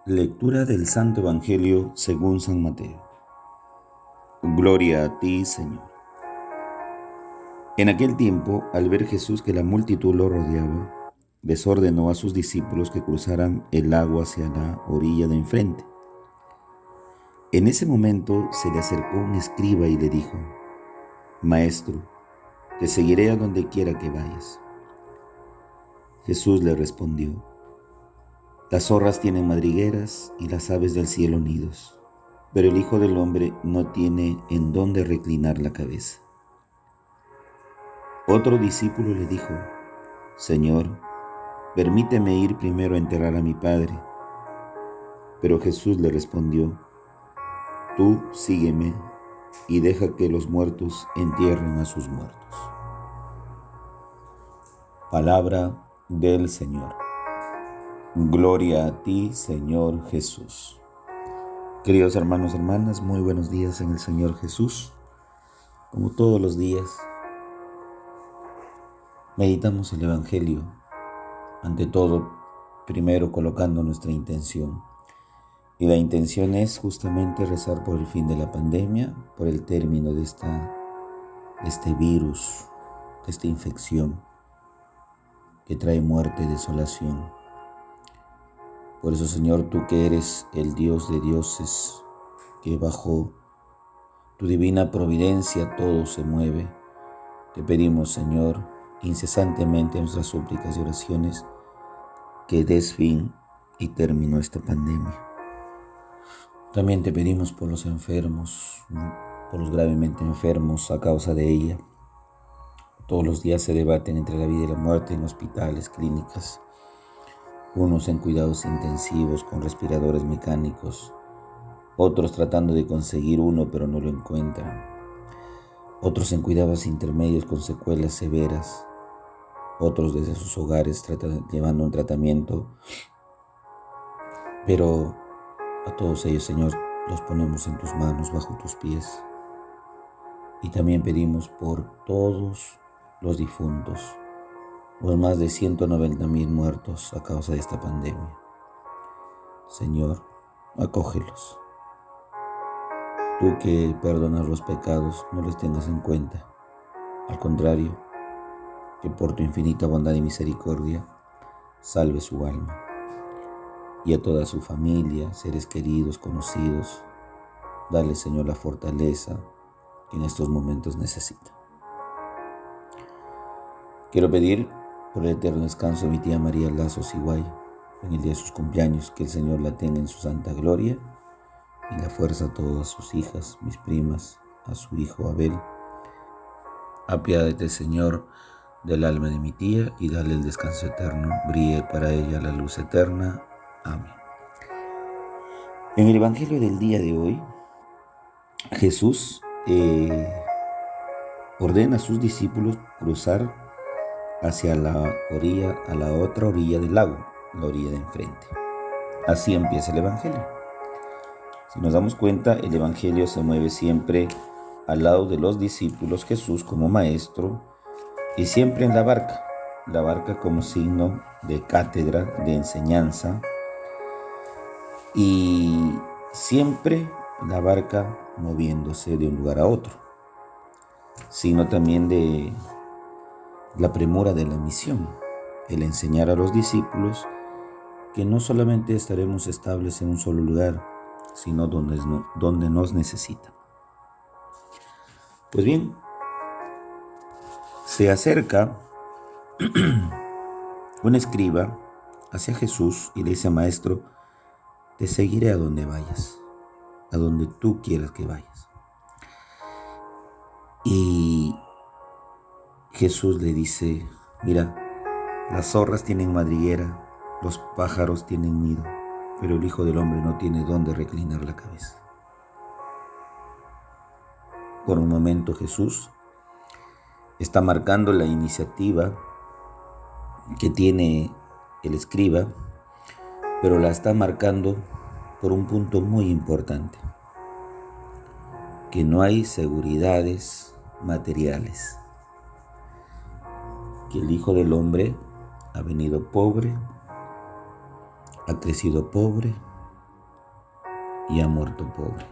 Lectura del Santo Evangelio según San Mateo. Gloria a ti, Señor. En aquel tiempo, al ver Jesús que la multitud lo rodeaba, les ordenó a sus discípulos que cruzaran el agua hacia la orilla de enfrente. En ese momento se le acercó un escriba y le dijo: Maestro, te seguiré a donde quiera que vayas. Jesús le respondió: Las zorras tienen madrigueras y las aves del cielo nidos, pero el Hijo del Hombre no tiene en dónde reclinar la cabeza. Otro discípulo le dijo: Señor, permíteme ir primero a enterrar a mi padre. Pero Jesús le respondió: Tú sígueme y deja que los muertos entierren a sus muertos. Palabra del Señor. Gloria a ti, Señor Jesús. Queridos hermanos y hermanas, muy buenos días en el Señor Jesús. Como todos los días, meditamos el Evangelio, ante todo, primero colocando nuestra intención. Y la intención es justamente rezar por el fin de la pandemia, por el término de este virus, de esta infección que trae muerte y desolación. Por eso, Señor, tú que eres el Dios de dioses, que bajo tu divina providencia todo se mueve, te pedimos, Señor, incesantemente en nuestras súplicas y oraciones, que des fin y término a esta pandemia. También te pedimos por los enfermos, por los gravemente enfermos a causa de ella. Todos los días se debaten entre la vida y la muerte en hospitales, clínicas, unos en cuidados intensivos con respiradores mecánicos, otros tratando de conseguir uno pero no lo encuentran, otros en cuidados intermedios con secuelas severas, otros desde sus hogares llevando un tratamiento, pero a todos ellos, Señor, los ponemos en tus manos, bajo tus pies. Y también pedimos por todos los difuntos, los más de 190,000 muertos a causa de esta pandemia. Señor, acógelos. Tú que perdonas los pecados, no les tengas en cuenta. Al contrario, que por tu infinita bondad y misericordia, salve su alma. Y a toda su familia, seres queridos, conocidos, dale, Señor, la fortaleza que en estos momentos necesita. Quiero pedir por el eterno descanso de mi tía María Lazo Siguay, en el día de sus cumpleaños, que el Señor la tenga en su santa gloria y la fuerza a todas sus hijas, mis primas, a su hijo Abel. Apiádate, Señor, del alma de mi tía y dale el descanso eterno. Brille para ella la luz eterna. Amén. En el Evangelio del día de hoy, Jesús ordena a sus discípulos cruzar hacia la orilla, a la otra orilla del lago, la orilla de enfrente. Así empieza el Evangelio. Si nos damos cuenta, el Evangelio se mueve siempre al lado de los discípulos, Jesús como maestro, y siempre en la barca como signo de cátedra, de enseñanza, y siempre la barca moviéndose de un lugar a otro, signo también de la premura de la misión, el enseñar a los discípulos que no solamente estaremos estables en un solo lugar, sino donde nos necesitan. Pues bien, se acerca un escriba hacia Jesús y le dice: Maestro, te seguiré a donde vayas, a donde tú quieras que vayas. Y Jesús le dice: Mira, las zorras tienen madriguera, los pájaros tienen nido, pero el Hijo del Hombre no tiene dónde reclinar la cabeza. Por un momento Jesús está marcando la iniciativa que tiene el escriba, pero la está marcando por un punto muy importante, que no hay seguridades materiales, que el Hijo del Hombre ha venido pobre, ha crecido pobre, y ha muerto pobre.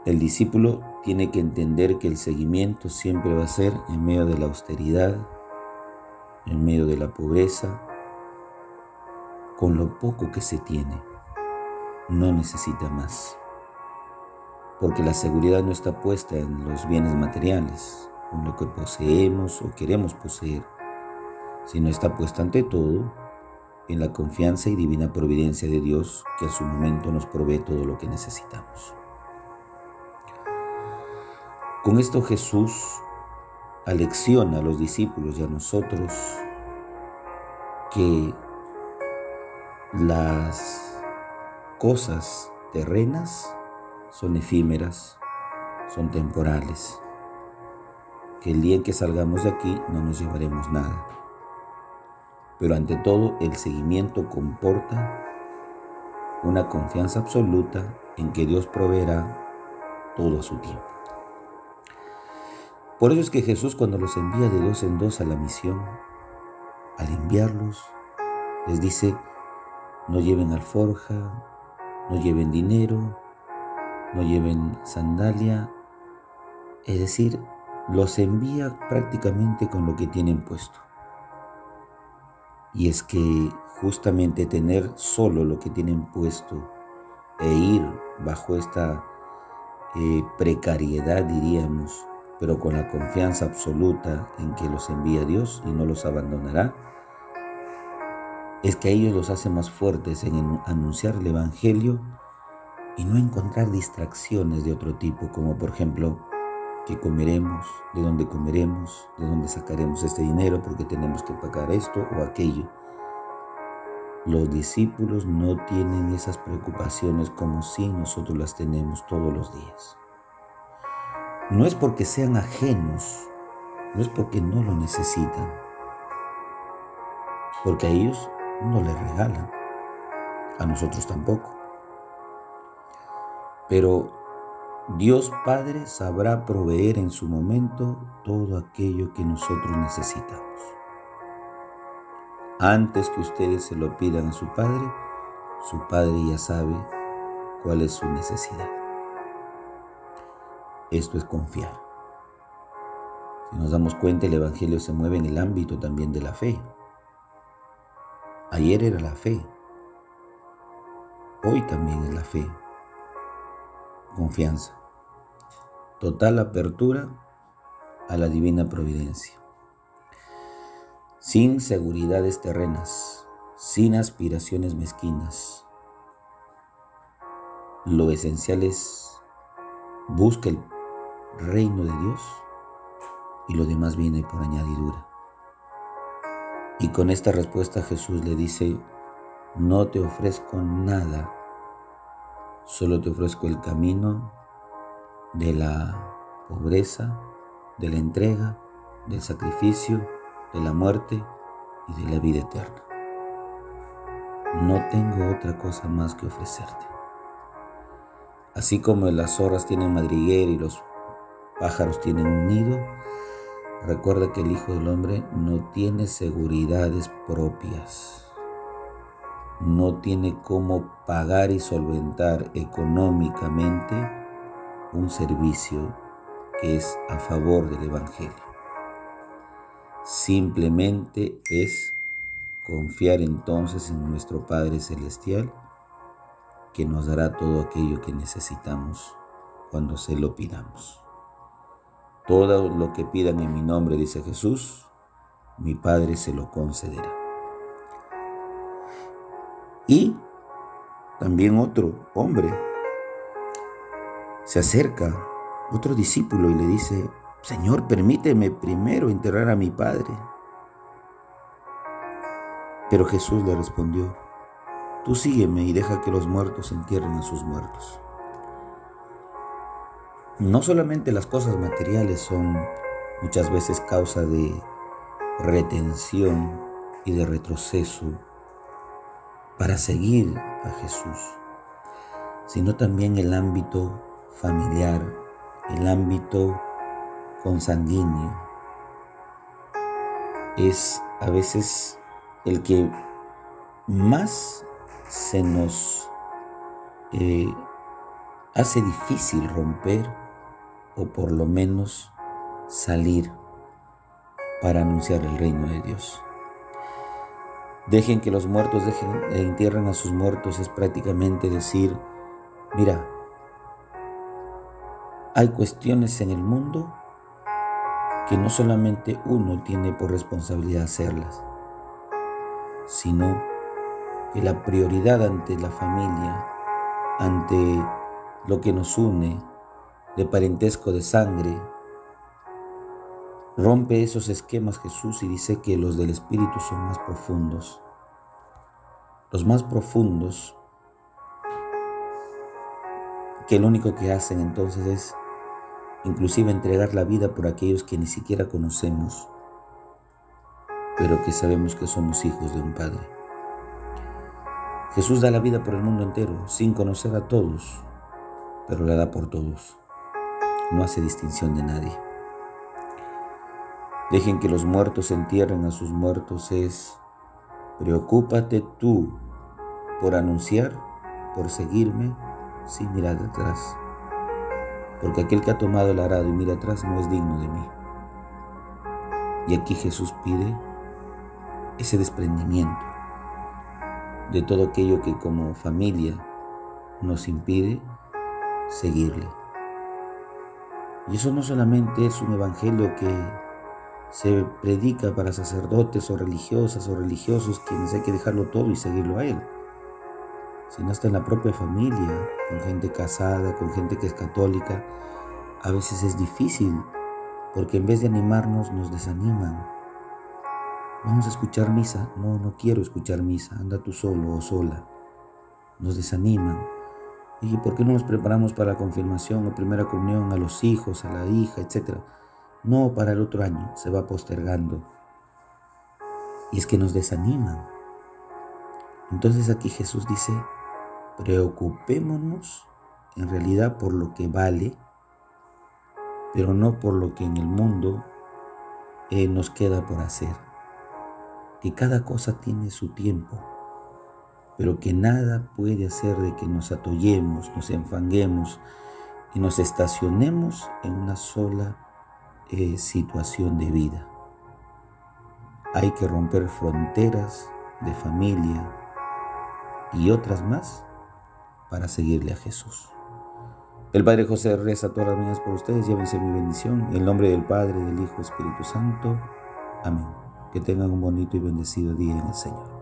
El discípulo tiene que entender que el seguimiento siempre va a ser en medio de la austeridad, en medio de la pobreza, con lo poco que se tiene. No necesita más, porque la seguridad no está puesta en los bienes materiales, en lo que poseemos o queremos poseer, sino está puesta ante todo en la confianza y divina providencia de Dios, que a su momento nos provee todo lo que necesitamos. Con esto Jesús alecciona a los discípulos y a nosotros que las cosas terrenas son efímeras, son temporales, que el día en que salgamos de aquí no nos llevaremos nada. Pero ante todo, el seguimiento comporta una confianza absoluta en que Dios proveerá todo a su tiempo. Por eso es que Jesús, cuando los envía de dos en dos a la misión, al enviarlos, les dice: no lleven alforja, no lleven dinero, no lleven sandalia. Es decir, los envía prácticamente con lo que tienen puesto. Y es que justamente tener solo lo que tienen puesto e ir bajo esta precariedad, diríamos, pero con la confianza absoluta en que los envía Dios y no los abandonará, es que a ellos los hace más fuertes en anunciar el Evangelio y no encontrar distracciones de otro tipo, como por ejemplo, ¿qué comeremos? ¿De dónde sacaremos este dinero? Porque tenemos que pagar esto o aquello. Los discípulos no tienen esas preocupaciones como si nosotros las tenemos todos los días. No es porque sean ajenos, no es porque no lo necesitan, porque a ellos no les regalan, a nosotros tampoco. Pero Dios Padre sabrá proveer en su momento todo aquello que nosotros necesitamos. Antes que ustedes se lo pidan a su Padre ya sabe cuál es su necesidad. Esto es confiar. Si nos damos cuenta, el Evangelio se mueve en el ámbito también de la fe. Ayer era la fe, hoy también es la fe. Confianza, total apertura a la divina providencia. Sin seguridades terrenas, sin aspiraciones mezquinas. Lo esencial es: busca el reino de Dios y lo demás viene por añadidura. Y con esta respuesta Jesús le dice: no te ofrezco nada, solo te ofrezco el camino de la pobreza, de la entrega, del sacrificio, de la muerte y de la vida eterna. No tengo otra cosa más que ofrecerte. Así como las zorras tienen madriguera y los pájaros tienen un nido, recuerda que el Hijo del Hombre no tiene seguridades propias. No tiene cómo pagar y solventar económicamente un servicio que es a favor del Evangelio. Simplemente es confiar entonces en nuestro Padre Celestial, que nos dará todo aquello que necesitamos cuando se lo pidamos. Todo lo que pidan en mi nombre, dice Jesús, mi Padre se lo concederá. Y también otro hombre se acerca, otro discípulo, y le dice: Señor, permíteme primero enterrar a mi padre. Pero Jesús le respondió: tú sígueme y deja que los muertos entierren a sus muertos. No solamente las cosas materiales son muchas veces causa de retención y de retroceso para seguir a Jesús, sino también el ámbito familiar, el ámbito consanguíneo. Es a veces el que más se nos hace difícil romper o por lo menos salir para anunciar el reino de Dios. Dejen que los muertos entierren a sus muertos es prácticamente decir, mira, hay cuestiones en el mundo que no solamente uno tiene por responsabilidad hacerlas, sino que la prioridad ante la familia, ante lo que nos une de parentesco de sangre, rompe esos esquemas Jesús y dice que los del Espíritu son más profundos. Los más profundos, que lo único que hacen entonces es inclusive entregar la vida por aquellos que ni siquiera conocemos, pero que sabemos que somos hijos de un Padre. Jesús da la vida por el mundo entero, sin conocer a todos, pero la da por todos. No hace distinción de nadie. Dejen que los muertos entierren a sus muertos es, preocúpate tú por anunciar, por seguirme, sin mirar atrás. Porque aquel que ha tomado el arado y mira atrás no es digno de mí. Y aquí Jesús pide ese desprendimiento de todo aquello que como familia nos impide seguirle. Y eso no solamente es un evangelio que se predica para sacerdotes o religiosas o religiosos quienes hay que dejarlo todo y seguirlo a Él, sino hasta en la propia familia, con gente casada, con gente que es católica. A veces es difícil porque en vez de animarnos nos desaniman. Vamos a escuchar misa. No quiero escuchar misa. Anda tú solo o sola. Nos desaniman. ¿Y por qué no nos preparamos para la confirmación o primera comunión a los hijos, a la hija, etcétera? No, para el otro año. Se va postergando. Y es que nos desaniman. Entonces aquí Jesús dice, preocupémonos en realidad por lo que vale, pero no por lo que en el mundo nos queda por hacer. Que cada cosa tiene su tiempo, pero que nada puede hacer de que nos atollemos, nos enfanguemos y nos estacionemos en una sola situación de vida. Hay que romper fronteras de familia y otras más para seguirle a Jesús. El Padre José reza todas las mañanas por ustedes. Llévense mi bendición. En el nombre del Padre, del Hijo, Espíritu Santo. Amén. Que tengan un bonito y bendecido día en el Señor.